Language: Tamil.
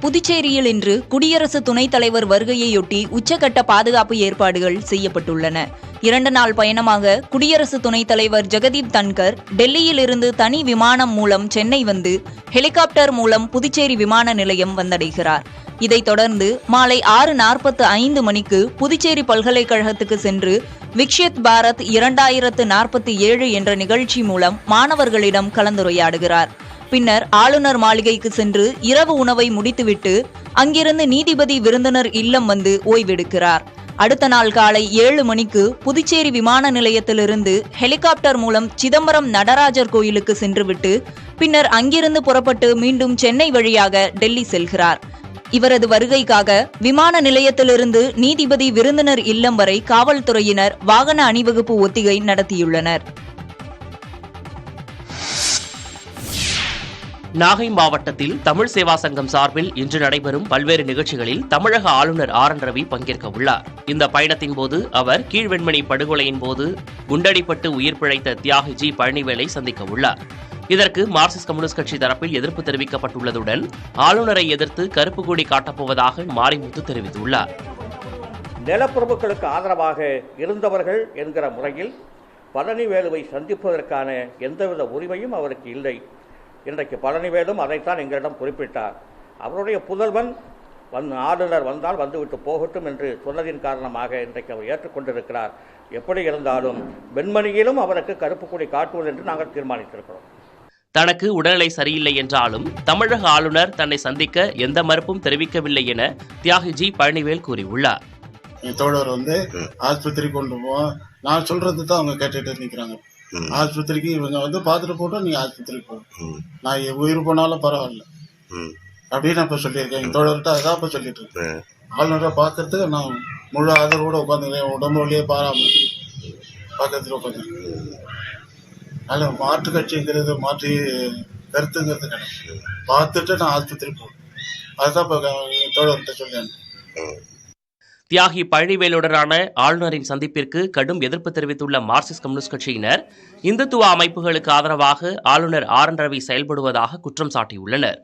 புதுச்சேரியில் இன்று குடியரசு துணைத் தலைவர் வருகையையொட்டி உச்சகட்ட பாதுகாப்பு ஏற்பாடுகள் செய்யப்பட்டுள்ளன. 2 நாள் பயணமாக குடியரசு துணைத் தலைவர் ஜெகதீப் தன்கர் டெல்லியில் இருந்து தனி விமானம் மூலம் சென்னை வந்து ஹெலிகாப்டர் மூலம் புதுச்சேரி விமான நிலையம் வந்தடைகிறார். இதைத் தொடர்ந்து மாலை 6:45 மணிக்கு புதுச்சேரி பல்கலைக்கழகத்துக்கு சென்று விக்ஷித் பாரத் 2047 என்ற நிகழ்ச்சி மூலம் மாணவர்களிடம் கலந்துரையாடுகிறார். பின்னர் ஆளுநர் மாளிகைக்கு சென்று இரவு உணவை முடித்துவிட்டு அங்கிருந்து நீதிபதி விருந்தினர் இல்லம் வந்து ஓய்வெடுக்கிறார். அடுத்த நாள் காலை 7 மணிக்கு புதுச்சேரி விமான நிலையத்திலிருந்து ஹெலிகாப்டர் மூலம் சிதம்பரம் நடராஜர் கோயிலுக்கு சென்றுவிட்டு பின்னர் அங்கிருந்து புறப்பட்டு மீண்டும் சென்னை வழியாக டெல்லி செல்கிறார். இவரது வருகைக்காக விமான நிலையத்திலிருந்து நீதிபதி விருந்தினர் இல்லம் வரை காவல்துறையினர் வாகன அணிவகுப்பு ஒத்திகை நடத்தியுள்ளனர். நாகை மாவட்டத்தில் தமிழ் சேவா சங்கம் சார்பில் இன்று நடைபெறும் பல்வேறு நிகழ்ச்சிகளில் தமிழக ஆளுநர் RN ரவி பங்கேற்க உள்ளார். இந்த பயணத்தின் போது அவர் கீழ்வெண்மணி படுகொலையின் போது குண்டடிப்பட்டு உயிர் பிழைத்த தியாகி ஜி பழனிவேலை சந்திக்க உள்ளார். இதற்கு மார்க்சிஸ்ட் கம்யூனிஸ்ட் கட்சி தரப்பில் எதிர்ப்பு தெரிவிக்கப்பட்டுள்ளதுடன் ஆளுநரை எதிர்த்து கருப்பு கொடி காட்டப்போவதாக மாரிமுத்து தெரிவித்துள்ளார். நிலப்பிரபுக்களுக்கு ஆதரவாக இருந்தவர்கள் என்கிற முறையில் பழனிவேலுவை சந்திப்பதற்கான எந்தவித உரிமையும் அவருக்கு இல்லை. இன்றைக்கு பழனிவேலும் அதைத்தான் எங்களிடம் குறிப்பிட்டார். அவருடைய புதல்வன் ஆளுநர் வந்தால் வந்துவிட்டு போகட்டும் என்று சொன்னதின் காரணமாக இன்றைக்கு அவர் ஏற்றுக்கொண்டிருக்கிறார். எப்படி இருந்தாலும் வெண்மணியிலும் அவருக்கு கருப்பு கொடி காட்டுவது என்று நாங்கள் தீர்மானித்திருக்கிறோம். தனக்கு உடல்நிலை சரியில்லை என்றாலும் தமிழக ஆளுநர் தன்னை சந்திக்க எந்த மறுப்பும் தெரிவிக்கவில்லை என தியாகி ஜி பழனிவேல் கூறியுள்ளார். தோழர் ஆஸ்பத்திரி கொண்டு போவோம், நான் சொல்றது தான் அவங்க கேட்டுட்டு நிற்கிறாங்க. ஆஸ்பத்திரிக்கு இவங்க பார்த்துட்டு போட்டோம், நீங்க ஆஸ்பத்திரிக்கு போகணும், நான் உயிர் போனாலும் பரவாயில்ல அப்படின்னு இப்ப சொல்லியிருக்கேன். என் தோழர்கிட்ட அதான் இப்ப சொல்லிட்டு இருக்கேன். ஆளுநரை பார்க்கறதுக்கு நான் முழு ஆதரவோட உட்காந்துருக்கேன். உடம்பு வழியே பாராம பார்க்கறதுல உட்காந்துருக்கேன். அதனால மாற்று கட்சிங்கிறது மாற்றி கருத்துங்கிறது கிடையாது. பார்த்துட்டு நான் ஆஸ்பத்திரி போகணும், அதுதான் இப்ப என் தோழர்கிட்ட சொல்றேன். தியாகி பழனிவேலுடனான ஆளுநரின் சந்திப்பிற்கு கடும் எதிர்ப்பு தெரிவித்துள்ள மார்க்சிஸ்ட் கம்யூனிஸ்ட் கட்சியினர் இந்துத்துவ அமைப்புகளுக்கு ஆதரவாக ஆளுநர் RN ரவி செயல்படுவதாக குற்றம் சாட்டியுள்ளனர்.